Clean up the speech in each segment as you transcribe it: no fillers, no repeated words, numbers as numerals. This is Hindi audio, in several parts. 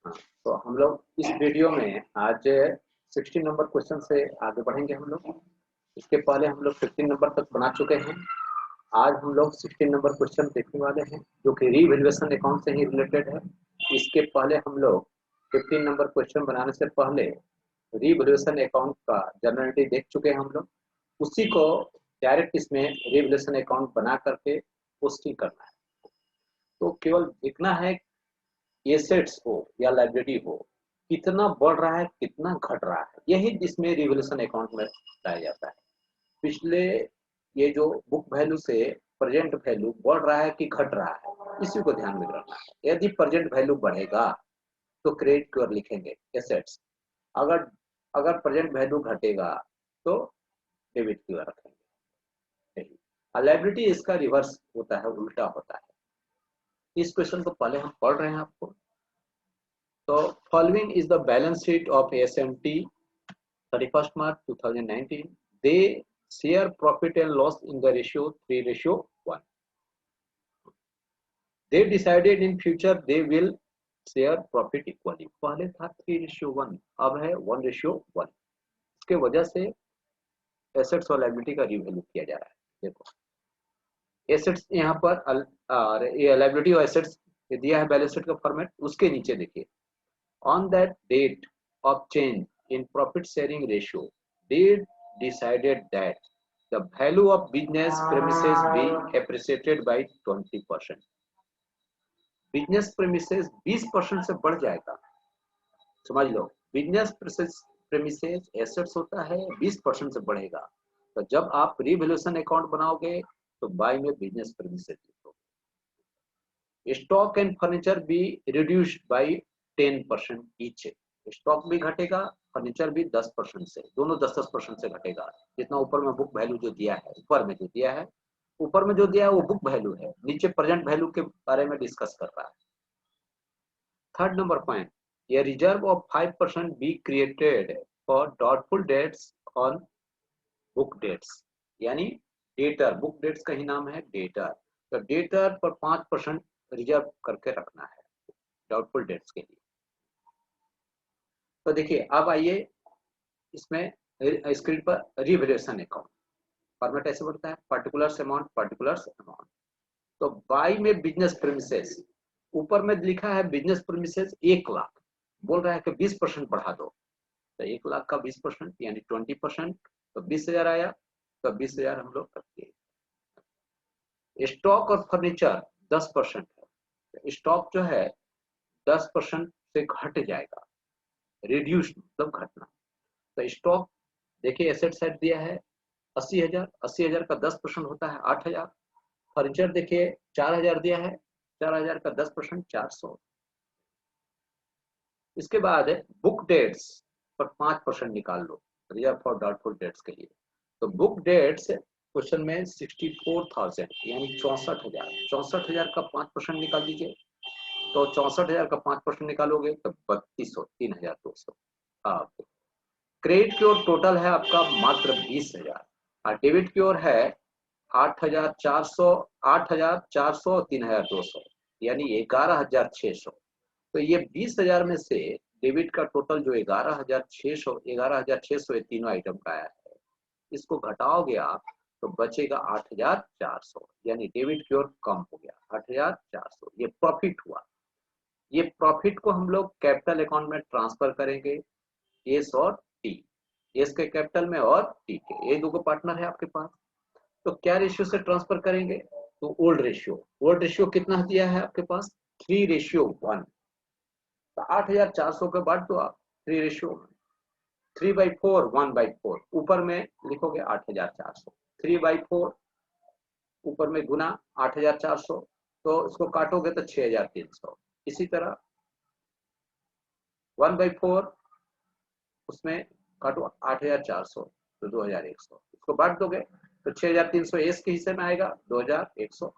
हाँ, तो हम लोग इस वीडियो में आज 16 नंबर क्वेश्चन से आगे बढ़ेंगे हम लोग। इसके पहले हम लोग 15 नंबर तक बना चुके हैं। आज हम लोग 16 नंबर क्वेश्चन देखने वाले हैं जो कि रीवैल्यूएशन अकाउंट से ही रिलेटेड है। इसके पहले हम लोग 15 नंबर क्वेश्चन बनाने से पहले रीवैल्यूएशन अकाउंट का जनरलिटी देख चुके हैं हम लोग। उसी को डायरेक्ट इसमें रीवैल्यूएशन अकाउंट बना करके पोस्टिंग करना है। तो केवल देखना है एसेट्स हो या लाइब्रेरी हो, कितना बढ़ रहा है कितना घट रहा है, यही जिसमें रिवोल्यूशन अकाउंट में लाया जाता है। पिछले ये जो बुक वैल्यू से प्रेजेंट वैल्यू बढ़ रहा है कि घट रहा है, इसी को ध्यान में रखना है। यदि प्रेजेंट वैल्यू बढ़ेगा तो क्रेडिट की ओर लिखेंगे एसेट्स, अगर अगर प्रेजेंट वैल्यू घटेगा तो डेबिट की ओर रखेंगे। लाइब्रेरी इसका रिवर्स होता है, उल्टा होता है। इस क्वेश्चन को पहले हम पढ़ रहे हैं आपको। So following is the balance sheet of ASMT 31st March 2019. They share profit and loss in the ratio 3:1. They decided in future they will share profit equally. पहले था 3:1, अब है 1:1। इसके वजह से एसेट्स और लाइबिलिटी का रिवैल्यू किया जा रहा है। देखो एसेट्स यहाँ पर ये लाइबिलिटी और एसेट्स दिया है बैलेंस शीट का फॉर्मेट, उसके नीचे देखिए on that date of change in profit sharing ratio, they decided that the value of business premises be appreciated by 20%. Business premises 20% से बढ़ जाएगा। समझ लो, बिजनेस प्रेमिसेस एसेट्स होता है 20% से बढ़ेगा। तो जब आप रिवैल्यूएशन अकाउंट बनाओगे तो बाय में बिजनेस प्रेमिसेस लिखोगे। Stock and furniture be reduced by 10% each. Stock भी घटेगा, फर्नीचर भी 10% से, दोनों 10-10% से घटेगा। जितना ऊपर में बुक वैल्यू जो दिया है, ऊपर में जो दिया है वो बुक वैल्यू है, नीचे प्रेजेंट वैल्यू के बारे में डिस्कस कर रहा है। थर्ड नंबर पॉइंट, ये reserve of 5% be created for doubtful debts on book debts, यानी डेटर, बुक डेट्स का ही नाम है डेटर। तो डेटर पर 5% रिजर्व करके रखना है डाउटफुल डेट्स के लिए। तो देखिए अब आइए इसमें स्क्रीन पर रिवैल्यूएशन अकाउंट फॉर्मेट ऐसे बढ़ता है, पर्टिकुलर्स अमाउंट। तो बाई में बिजनेस प्रीमिसेस, ऊपर में लिखा है बिजनेस प्रीमिसेस 1 लाख, बोल रहा है कि 20% बढ़ा दो। तो 1 लाख का 20% यानी 20%, तो 20,000 आया। तो 20,000 हम लोग रखते हैं। स्टॉक और फर्नीचर 10% है, स्टॉक जो है 10% से घट जाएगा, रिड्यूस मतलब घटना। तो स्टॉक देखिए एसेट साइड दिया है 80,000, 80,000 का 10% होता है 8,000। फर्नीचर देखिए 4,000 दिया है, 4,000 का 10% 400। इसके बाद बुक डेट्स पर 5% निकाल लो रिजर्व फॉर डाउटफुल डेट्स के लिए। तो बुक डेट्स क्वेश्चन में 64,000 यानी 64,000, 64,000 का 5% निकाल दीजिए। तो 64,000 का 5% निकालोगे तो 3200, 3,200। क्रेडिट की ओर टोटल है आपका मात्र 20,000 और डेबिट की ओर है 8,400, 8,400 और 3,200 यानी 11,600। तो ये 20,000 में से डेबिट का टोटल जो 11,600 तीनों आइटम का आया है, इसको घटाओगे आप तो बचेगा 8,400, यानी डेबिट की ओर कम हो गया 8,400। ये प्रॉफिट हुआ। ये प्रॉफिट को हम लोग कैपिटल अकाउंट में ट्रांसफर करेंगे, एस और टी, एस के कैपिटल में और टी के, ये दो पार्टनर है आपके पास। तो क्या रेशियो से ट्रांसफर करेंगे? तो ओल्ड रेशियो कितना दिया है आपके पास? 3:1। तो 8,400 के बाद तो आप 3:1, 3/4, 1/4, ऊपर में लिखोगे 8,400, 3/4 ऊपर में गुना 8,400, तो इसको काटोगे तो 6,300। इसी तरह 1/4 उसमें काटो 8,400 तो 2,100, इसको बांट दोगे तो 6,300 एस के हिस्से में आएगा, 2,100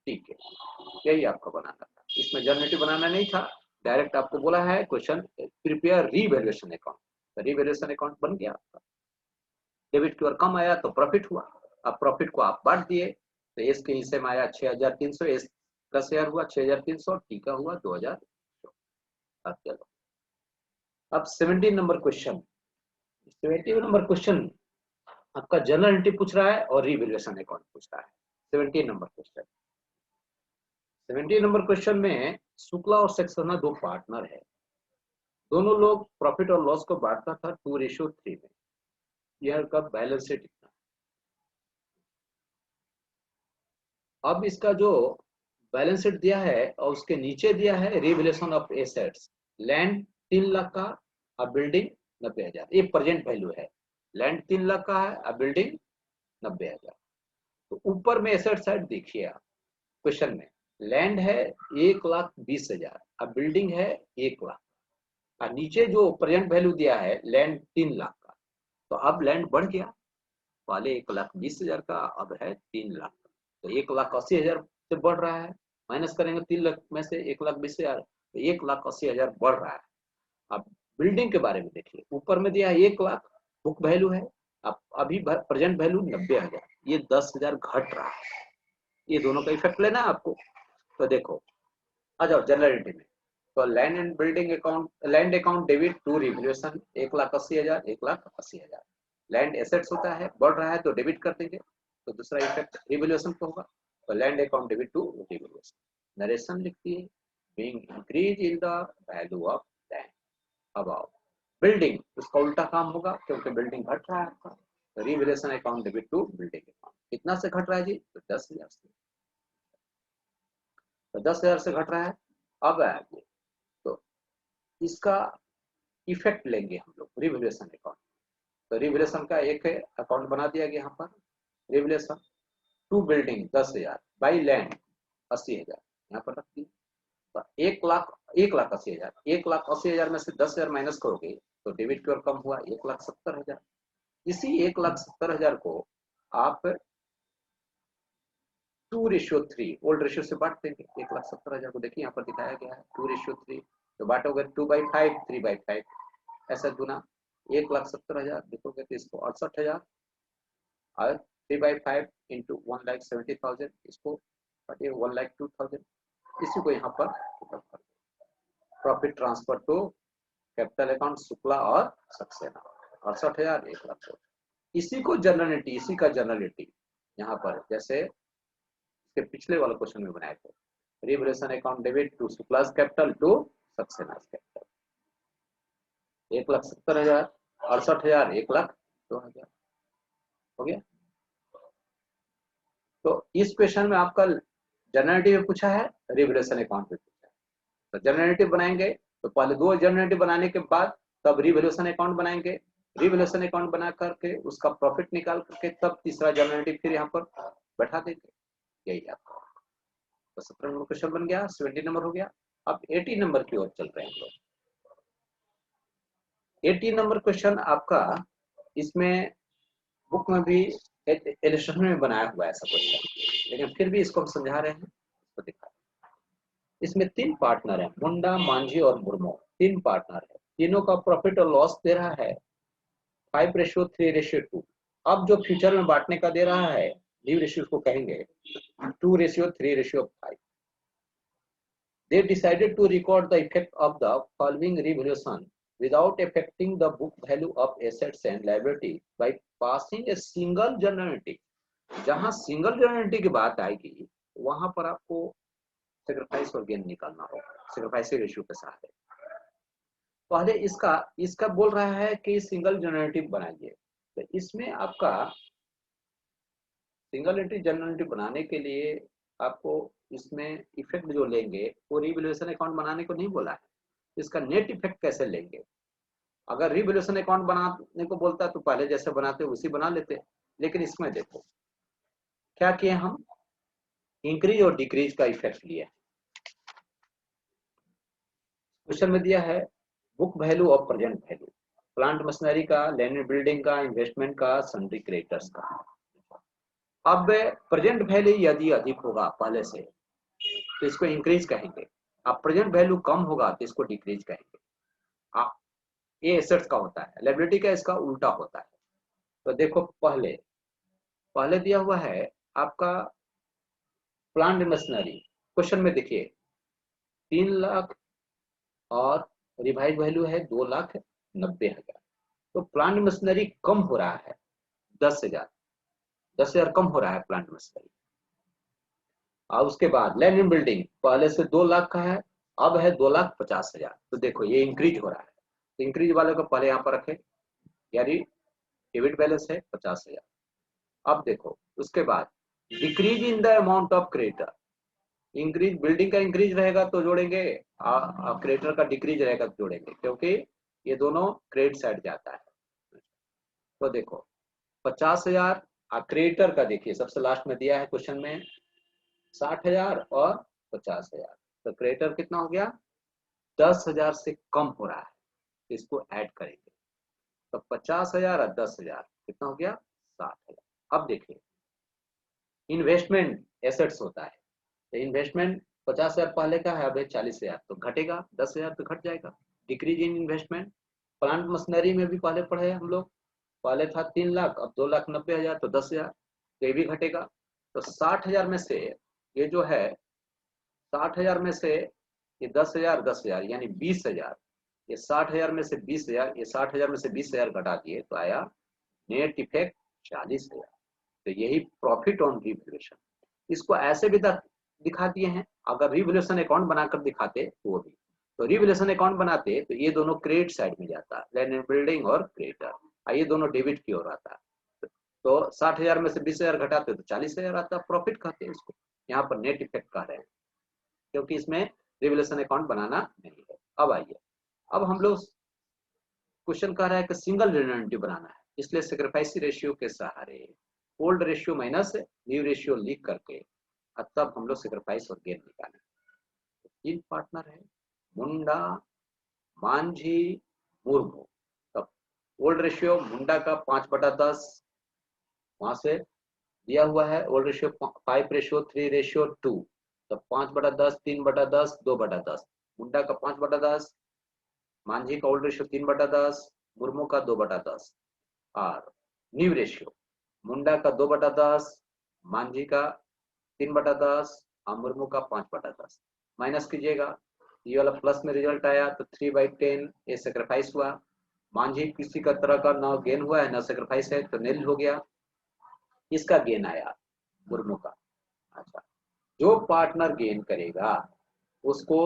ठीक है। यही आपको बनाना था, इसमें जनरेटिव बनाना नहीं था, डायरेक्ट आपको बोला है क्वेश्चन प्रिपेयर रीवैल्यूएशन अकाउंट। तो रीवैल्यूएशन अकाउंट बन गया आपका। डेबिट की ओर कम आया तो प्रॉफिट हुआ, अब प्रॉफिट को आप बांट दिए तो एस के हिस्से में आया 6,300, एस का शेयर हुआ 6,300, टी का हुआ 2,000। अब चलो, अब 17 नंबर क्वेश्चन। 17 नंबर क्वेश्चन आपका जनरल एंट्री पूछ रहा है और रिवैल्यूएशन अकाउंट पूछ रहा है। 17 नंबर क्वेश्चन। 17 नंबर क्वेश्चन में शुक्ला और सक्सेना दो पार्टनर है। दोनों लोग प्रॉफिट और लॉस को बांटता था 2:3 में। यह का बैलेंस शीट इतना। अब इसका जो बैलेंस शीट दिया है और उसके नीचे दिया है revaluation of assets. Land 3 lakh का, अब बिल्डिंग 90,000। ये प्रेजेंट वैल्यू है। लैंड 3 लाख का है, अब बिल्डिंग 90,000। तो ऊपर में एसेट साइड देखिए आप क्वेश्चन में, लैंड है 1,20,000, अब बिल्डिंग है 1 लाख, और नीचे जो प्रेजेंट वैल्यू दिया है लैंड 3 लाख का। तो अब लैंड बढ़ गया, पहले 1,20,000 का, अब है 3 लाख का। तो 1,80,000 से बढ़ रहा है, माइनस करेंगे 3 लाख में से 1,20,000, तो 1,80,000 बढ़ रहा है। अब बिल्डिंग के बारे में देखिए, ऊपर में दिया है 1 लाख बुक वैल्यू है, अब अभी प्रेजेंट वैल्यू 90,000, ये 10,000 घट रहा है। ये दोनों का इफेक्ट लेना है आपको। तो देखो, आ जाओ जनरल एंट्री में। तो land and building account, land account debit to revaluation 1,80,000, 1,80,000। Land assets होता है, बढ़ रहा है तो डेबिट कर देंगे, तो दूसरा इफेक्ट रिवैल्यूएशन को होगा। तो land account debit to revaluation. Narration लिखती है, being increase in the value of land. अब आओ बिल्डिंग, उसका उल्टा काम होगा क्योंकि बिल्डिंग घट रहा है आपका। तो revaluation account debit to building account. कितना से घट रहा है जी? तो 10,000 से। तो 10,000 से घट रहा है। अब आगे तो इसका इफेक्ट लेंगे हम लोग रिवैल्यूएशन अकाउंट। तो रिवैल्यूएशन का एक अकाउंट बना दिया गया यहाँ पर, revaluation to building 10,000 by land 80,000 यहाँ पर रख दिए। तो 1,80,000, 1,80,000 में से 10,000 माइनस करोगे तो डेबिट की ओर कम हुआ 1,70,000। इसी 1,70,000 को आप 2:3 ओल्ड रेशियो से बांट देंगे। 1,70,000 को देखिए यहाँ पर दिखाया गया है 2:3। तो बांटोगे 2/5, 3/5, ऐसा गुना 1,70,000 देखोगे तो इसको 68,000, और 3/5 इंटू 1,70,000, इसको 1,02,000। इसी को यहाँ पर profit transfer to capital account Shukla और सक्सेना 68,000, 1,00,000। इसी को जनरलिटी, इसी का जनरलिटी यहाँ पर जैसे इसके पिछले वाले क्वेश्चन में बनाए थे, revaluation account debit to Shukla's capital to Saxena's capital. 1,70,000, 68,000, 1,02,000 हो गया। तो इस क्वेश्चन में आपका जनरलिटी में पूछा है, रिवैल्यूएशन अकाउंट में पूछा है। तो जनरलिटी बनाएंगे तो पहले दो जनरलिटी बनाने के बाद तब रिवैल्यूएशन अकाउंट बनाएंगे। रिवैल्यूएशन अकाउंट बना करके उसका प्रॉफिट निकाल करके तब तीसरा जनरलिटी फिर यहाँ पर बैठा देंगे। यही आपका तो 17 नंबर क्वेश्चन बन गया, 17 नंबर हो गया। अब 18 नंबर की ओर चल रहे हैं हम लोग। 18 नंबर क्वेश्चन आपका, इसमें बुक में भी इलस्ट्रेशन में बनाया हुआ है ऐसा क्वेश्चन, लेकिन फिर भी इसको हम समझा रहे हैं, इसको दिखा। इसमें 3 पार्टनर है, मुंडा, मांझी और मुर्मू। 3 पार्टनर है, तीनों का प्रॉफिट और लॉस दे रहा है 5:3:2। अब जो फ्यूचर में बांटने का दे रहा है लीव रेशियो को कहेंगे 2:3:5। They decided to record the effect of the following revaluation without affecting the book value of assets and liability by passing a single journal entry। जहां सिंगल जर्नल एंट्री की बात आएगी वहां पर आपको सैक्रिफाइस और गेन निकालना होगा, सैक्रिफाइस रेशियो के साथ है। पहले इसका बोल रहा है कि सिंगल जर्नल एंट्री बनाइए। तो इसमें आपका सिंगल एंट्री जर्नल एंट्री बनाने के लिए आपको इसमें इफेक्ट जो लेंगे वो रिवैल्यूएशन अकाउंट बनाने को नहीं बोला है, इसका नेट इफेक्ट कैसे लेंगे। अगर रिवैल्यूएशन अकाउंट बनाने को बोलता तो पहले जैसे बनाते उसी बना लेते, लेकिन इसमें देखो क्या किए हम, इंक्रीज और डिक्रीज का इफेक्ट लिया। क्वेश्चन में दिया है बुक वैल्यू और प्रेजेंट वैल्यू, प्लांट मशीनरी का, लैंड बिल्डिंग का, इन्वेस्टमेंट का, सन्ड्री क्रेडिटर्स का। अब प्रेजेंट वैल्यू यदि अधिक होगा पहले से तो इसको इंक्रीज कहेंगे, अब प्रेजेंट वैल्यू कम होगा तो इसको डिक्रीज कहेंगे। आप ये एसेट्स का होता है, लायबिलिटी का इसका उल्टा होता है। तो देखो पहले दिया हुआ है आपका प्लांट मशीनरी, क्वेश्चन में देखिए 3 लाख और रिवाइज वैल्यू है 2,90,000। तो प्लांट मशीनरी कम हो रहा है 10,000 कम हो रहा है प्लांट मशीनरी। और उसके बाद लैंड एंड बिल्डिंग पहले से 2 लाख का है, अब है 2,50,000। तो देखो ये इंक्रीज हो रहा है, तो इंक्रीज वाले को पहले यहाँ पर रखें, यानी डेबिट बैलेंस है 50,000। अब देखो उसके बाद decrease in the amount of creditor, increase building का इंक्रीज रहेगा तो जोड़ेंगे, क्रेडिटर का डिक्रीज रहेगा तो जोड़ेंगे, क्योंकि ये दोनों क्रेडिट साइड जाता है। तो देखो 50,000 क्रेडिटर का देखिए सबसे लास्ट में दिया है क्वेश्चन में 60,000 और 50,000। तो क्रेडिटर कितना हो गया 10,000 से कम हो रहा है, इसको ऐड करेंगे। तो 50,000 और 10,000 कितना हो गया 60,000। अब देखिए इन्वेस्टमेंट एसेट्स होता है, तो इन्वेस्टमेंट 50,000 पहले का है, अब 40,000, तो घटेगा 10,000 तो घट जाएगा। Decrease in investment plant machinery में भी पहले पढ़े हम लोग, पहले था 3 लाख, अब 2,90,000, तो 10,000, तो ये भी घटेगा। तो 60,000 में से ये जो है 60,000 में से ये 10,000 10,000 यानी 20,000, ये 60,000 में से 20,000, ये 60,000 में से 20,000 घटा दिए तो आया नेट इफेक्ट 40,000। तो यही प्रॉफिट ऑन रिवैल्यूएशन। इसको ऐसे भी दिखा दिए हैं, अगर रिवैल्यूएशन अकाउंट बनाकर दिखाते तो वो भी, तो रिवैल्यूएशन अकाउंट बनाते तो ये दोनों क्रेडिट साइड में जाता, लैंड एंड बिल्डिंग और क्रेडिटर, ये दोनों डेबिट की ओर आता। तो 60,000 में से 20,000 घटाते तो 40,000 आता, प्रॉफिट कहते हैं इसको। यहाँ पर नेट इफेक्ट कह रहे हैं, क्योंकि इसमें रिवैल्यूएशन अकाउंट बनाना नहीं है। अब आइए, अब हम लोग क्वेश्चन कह रहा है कि सिंगल रिडंडेंटी बनाना है, इसलिए सैक्रिफाइस रेशियो के सहारे old ratio minus new ratio लिख करके तब हम लोग सैक्रिफाइस और गेन निकालें। तीन पार्टनर है मुंडा, मांझी, मुर्मू। तब ओल्ड रेशियो मुंडा का 5/10 वहां से दिया हुआ है, ओल्ड रेशियो 5:3:2, तब 5/10 3/10 2/10, मुंडा का 5/10, मांझी का ओल्ड रेशियो 3/10, मुर्मू का 2/10। और न्यू रेशियो मुंडा का 2/10, मांझी का 3/10 और मुर्मू का 5/10। माइनस कीजिएगा, ये वाला प्लस में रिजल्ट आया तो 3/10 ये सेक्रीफाइस हुआ। मांझी किसी का तरह का ना गेन हुआ है ना सेक्रीफाइस है, तो नील हो गया। इसका गेन आया मुर्मू का। अच्छा, जो पार्टनर गेन करेगा उसको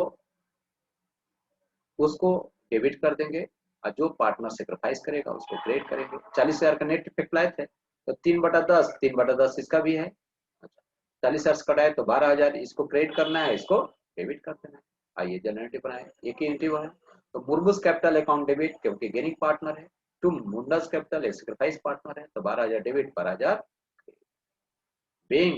डेबिट कर देंगे, और जो पार्टनर सेक्रीफाइस करेगा उसको क्रेडिट करेंगे। 40,000 का नेट इफेक्ट लाए थे, तो 3/10 इसका भी है। अच्छा, 40,000 से कटाए तो 12,000, इसको क्रेडिट करना है, इसको डेबिट कर देना है। आइए जनरेटिव बनाए, एक ही एंट्री है। तो मुर्मूस कैपिटल अकाउंट डेबिट, क्योंकि गेनिंग पार्टनर है। To Munda's capital sacrifice partner है, तो 12,000 debit 12,000 being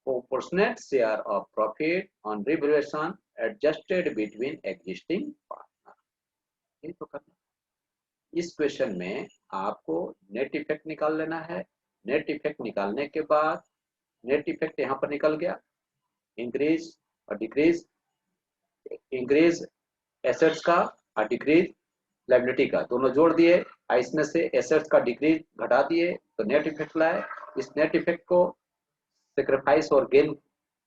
proportionate share of profit on revaluation adjusted between existing partner। ये तो करना। इस क्वेश्चन में आपको नेट इफेक्ट निकाल लेना है। नेट इफेक्ट निकालने के बाद नेट इफेक्ट यहाँ पर निकल गया, इंक्रीज और डिक्रीज, इंक्रीज एसेट्स का और डिक्रीज लायबिलिटी का, दोनों जोड़ दिए, इसमें से एसेट्स का डिक्रीज घटा दिए तो नेट इफेक्ट लाए। इस नेट इफेक्ट को सेक्रीफाइस और गेन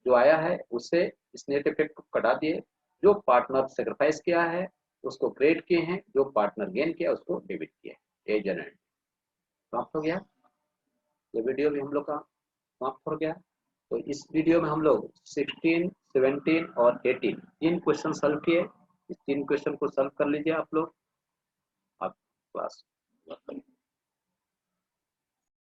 जो आया है उससे इस नेट इफेक्ट को कटा दिए। जो पार्टनर सेक्रीफाइस किया है उसको क्रेडिट किए हैं, जो पार्टनर गेन किया उसको डेबिट किया है। ये जनरेट समाप्त हो गया। ये वीडियो भी हम लोग का समाप्त हो गया। तो इस वीडियो में हम लोग 16, 17 और 18 तीन क्वेश्चन सॉल्व किए। इस तीन क्वेश्चन को सॉल्व कर लीजिए आप लोग, आप क्लास